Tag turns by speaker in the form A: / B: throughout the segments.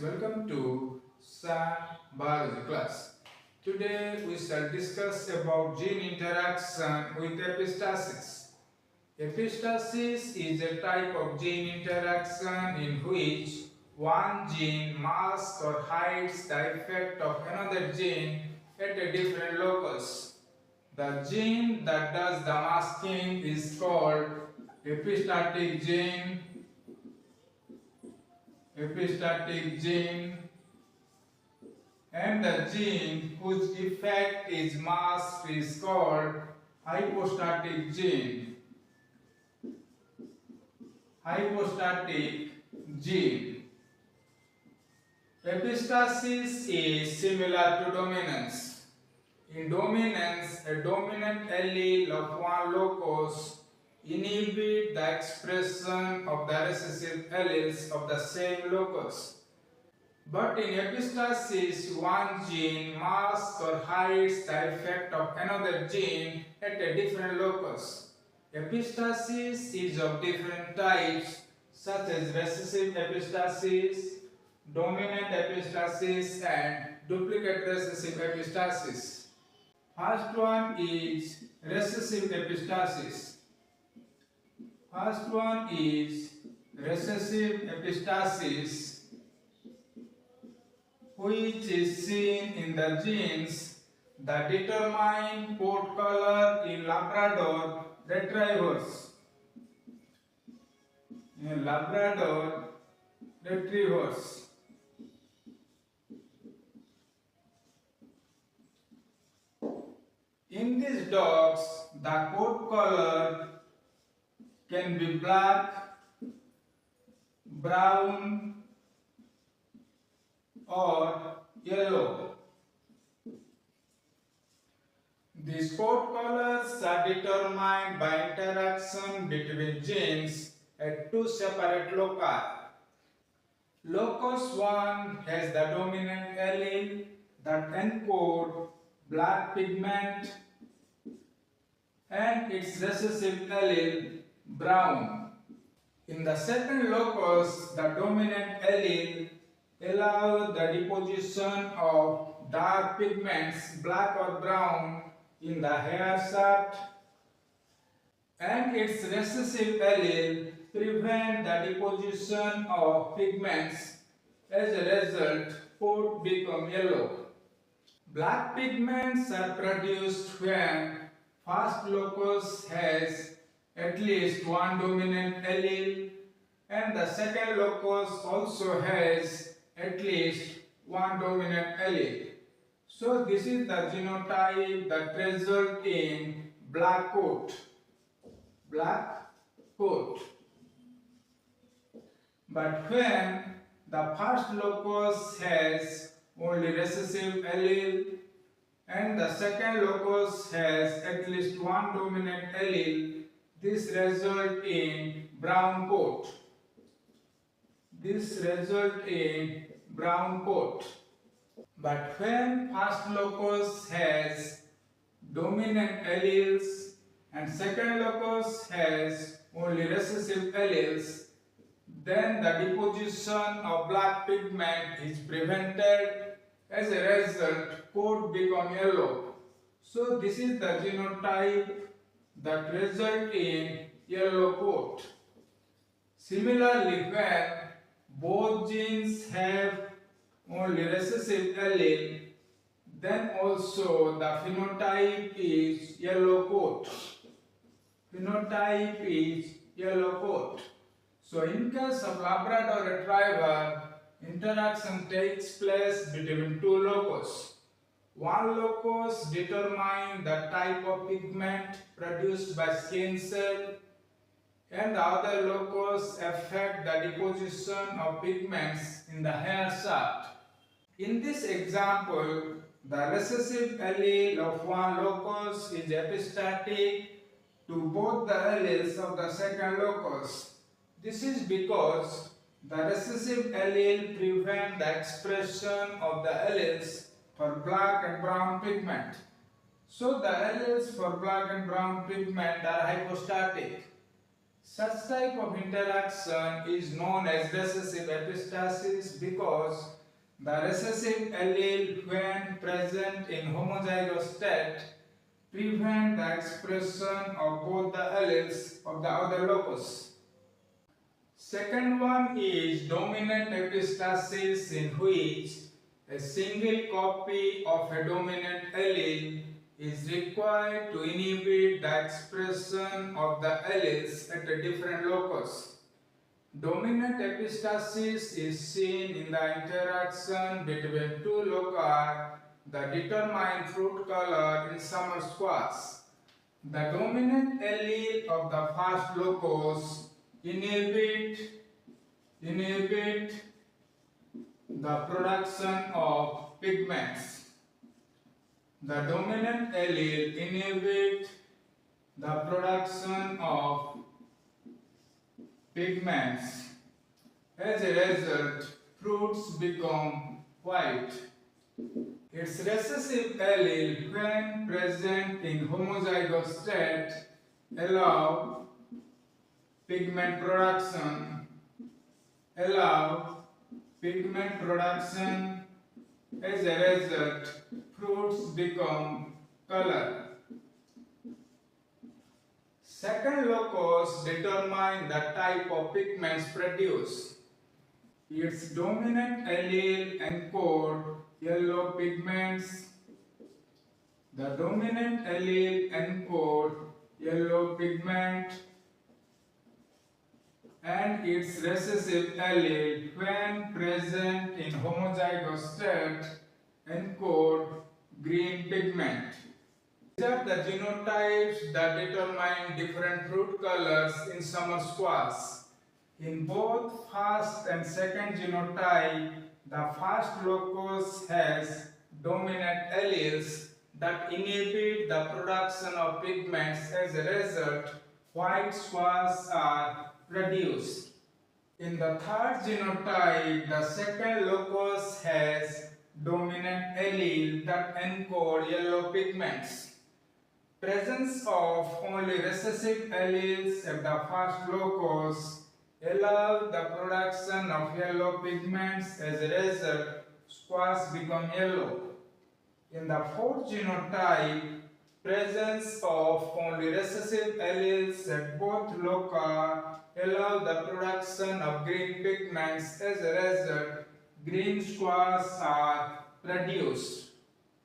A: welcome to biology class. Today we shall discuss about gene interaction with epistasis. Epistasis is a type of gene interaction in which one gene masks or hides the effect of another gene at a different locus. The gene that does the masking is called epistatic gene, and the gene whose effect is masked is called hypostatic gene. Epistasis is similar to dominance. In dominance, a dominant allele of one locus inhibit the expression of the recessive alleles of the same locus. But in epistasis, one gene masks or hides the effect of another gene at a different locus. Epistasis is of different types such as recessive epistasis, dominant epistasis, and duplicate recessive epistasis. First one is recessive epistasis. Which is seen in the genes that determine coat color in Labrador retrievers. In these dogs, the coat color can be black, brown, or yellow. These coat colors are determined by interaction between genes at two separate loci. Locus 1 has the dominant allele that encodes black pigment and its recessive allele brown. In the second locus, the dominant allele allows the deposition of dark pigments, black or brown, in the hair shaft, and its recessive allele prevent the deposition of pigments. As a result, coat become yellow. Black pigments are produced when first locus has at least one dominant allele and the second locus also has at least one dominant allele. So this is the genotype that results in black coat. But when the first locus has only recessive allele and the second locus has at least one dominant allele, this results in brown coat. But when first locus has dominant alleles and second locus has only recessive alleles, then the deposition of black pigment is prevented. As a result, coat become yellow. So this is the genotype that results in yellow coat. Similarly, when both genes have only recessive allele, then also the phenotype is yellow coat. So in case of Labrador retriever, interaction takes place between two locus. One locus determines the type of pigment produced by skin cell, and the other locus affect the deposition of pigments in the hair shaft. In this example, the recessive allele of one locus is epistatic to both the alleles of the second locus. This is because the recessive allele prevents the expression of the alleles for black and brown pigment. So the alleles for black and brown pigment are hypostatic. Such type of interaction is known as recessive epistasis because the recessive allele when present in homozygous state prevent the expression of both the alleles of the other locus. Second one is dominant epistasis, in which a single copy of a dominant allele is required to inhibit the expression of the alleles at a different locus. Dominant epistasis is seen in the interaction between two loci that determine fruit color in summer squash. The dominant allele of the first locus inhibit the production of pigments. The dominant allele inhibit the production of pigments. As a result, fruits become white. Its recessive allele, when present in homozygous state, allow pigment production. As a result, fruits become colored. Second locus determine the type of pigments produced. Its dominant allele encode yellow pigments. The dominant allele encode yellow pigment, and its recessive allele when present in homozygous state encode green pigment. These are the genotypes that determine different fruit colors in summer squash. In both first and second genotype, the first locus has dominant alleles that inhibit the production of pigments. As a result, white squash are produced. In the third genotype, the second locus has dominant allele that encode yellow pigments. Presence of only recessive alleles at the first locus allow the production of yellow pigments. As a result, squash become yellow. In the fourth genotype, presence of only recessive alleles at both loci allow the production of green pigments. As a result, green squash are produced.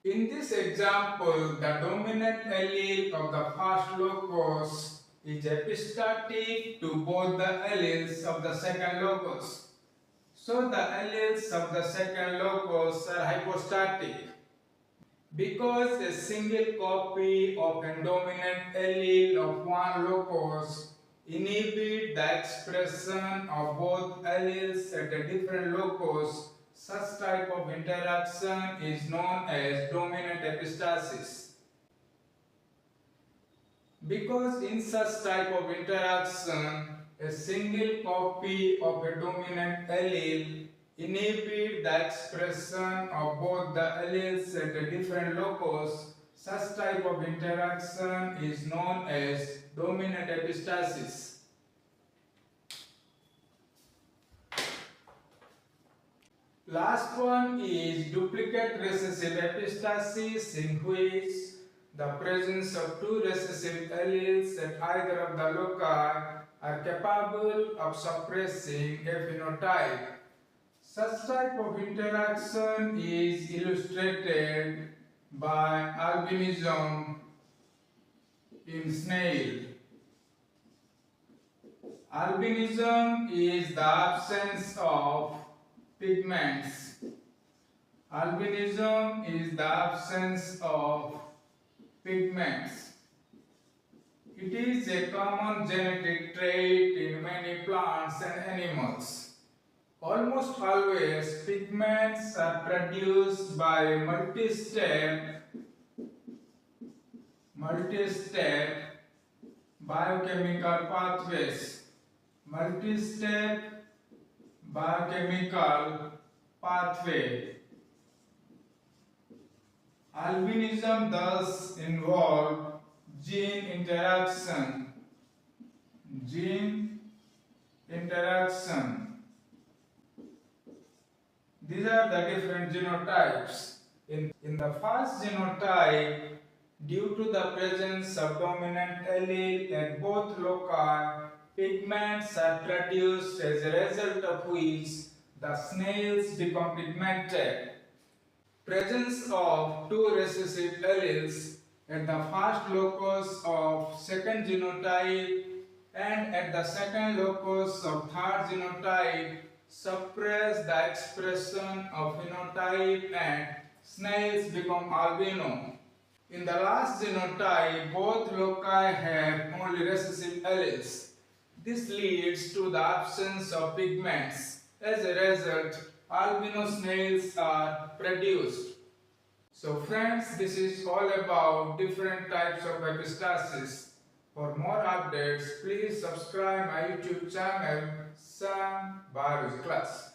A: In this example, the dominant allele of the first locus is epistatic to both the alleles of the second locus. So the alleles of the second locus are hypostatic. Because a single copy of a dominant allele of one locus inhibit the expression of both alleles at a different locus, such type of interaction is known as dominant epistasis. Because in such type of interaction, a single copy of a dominant allele inhibit the expression of both the alleles at a different locus, such type of interaction is known as dominant epistasis. Last one is duplicate recessive epistasis, in which the presence of two recessive alleles at either of the loci are capable of suppressing a phenotype. Such type of interaction is illustrated by albinism in snail. Albinism is the absence of pigments. Albinism is the absence of pigments. It is a common genetic trait in many plants and animals. Almost always, pigments are produced by multi-step biochemical pathways. Multi-step biochemical pathway. Albinism thus involves gene interaction. gene interaction. These are the different genotypes. In the first genotype, due to the presence of dominant allele at both loci, pigments are produced as a result of which the snails become pigmented. Presence of two recessive alleles at the first locus of second genotype and at the second locus of third genotype suppress the expression of phenotype and snails become albino. In the last genotype, both loci have only recessive alleles. This leads to the absence of pigments. As a result, albino snails are produced. So friends, this is all about different types of epistasis. For more updates, please subscribe my YouTube channel, Sam Biology Class.